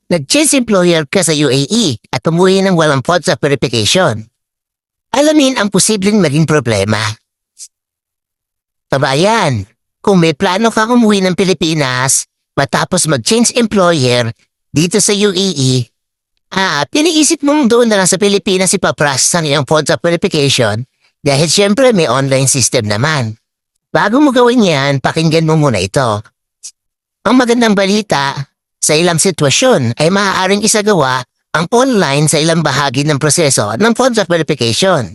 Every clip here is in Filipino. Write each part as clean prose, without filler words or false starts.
Nag-change employer ka sa UAE at umuwi ng walang sa verification. Alamin ang posibleng maging problema. Kabayan, kung may plano kang umuwi ng Pilipinas matapos mag-change employer dito sa UAE, piniisip mong doon na lang sa Pilipinas ipaprocess ang iyong sa verification dahil syempre may online system naman. Bago mo gawin yan, pakinggan mo muna ito. Ang magandang balita, sa ilang sitwasyon ay maaaring isagawa ang online sa ilang bahagi ng proseso ng contract verification.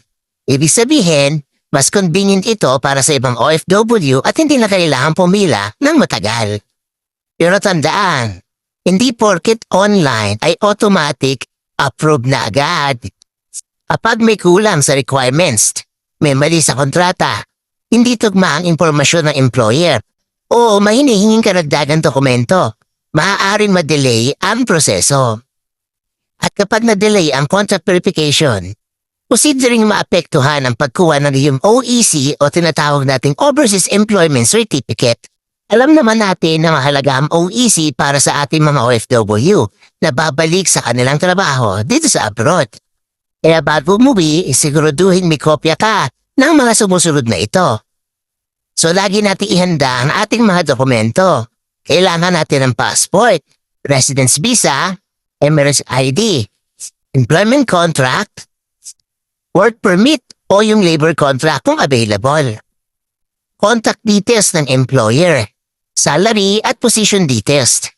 Ibig sabihin, mas convenient ito para sa ibang OFW at hindi na kailangan pumila ng matagal. Pero tandaan, hindi porket online ay automatic approve na agad. Kapag may kulang sa requirements, may mali sa kontrata, hindi tugma ang impormasyon ng employer, o may hinihinging karagdagang dokumento, maaaring ma-delay ang proseso. At kapag na-delay ang contract verification, posibleng maapektuhan ang pagkuha ng iyong OEC o tinatawag nating Overseas Employment Certificate. Alam naman natin na mahalaga ang OEC para sa ating mga OFW na babalik sa kanilang trabaho dito sa abroad. Kaya bago umuwi, siguraduhin may kopya ka ng mga sumusunod na ito. So lagi natin ihanda ang ating mga dokumento. Kailangan natin ng passport, residence visa, Emirates ID, employment contract, work permit o yung labor contract kung available. Contact details ng employer, salary at position details.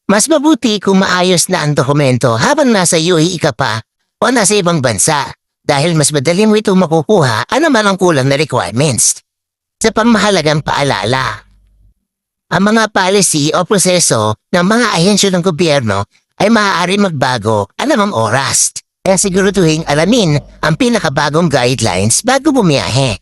Mas mabuti kung maayos na ang dokumento habang nasa UAE ka pa o nasa ibang bansa dahil mas madali mo itong makukuha naman ang kulang na requirements. Sa pamahalagang paalala, ang mga policy o proseso ng mga ahensya ng gobyerno ay maaari magbago anumang oras. Kaya siguraduhin alamin ang pinakabagong guidelines bago bumiyahe.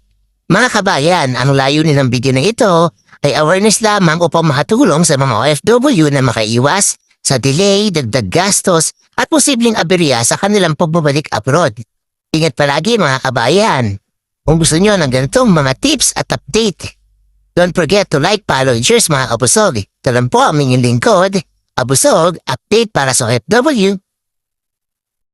Mga kabayan, ang layunin ng video na ito ay awareness lamang upang makatulong sa mga OFW na makaiwas sa delay, dagdag gastos at posibleng aberya sa kanilang pagbabalik abroad. Ingat palagi mga kabayan. Kung gusto nyo ng ganitong mga tips at update, don't forget to like, follow, and share mga kabusog. Ito lang po ang inyong lingkod, Abusog, update para sa OFW.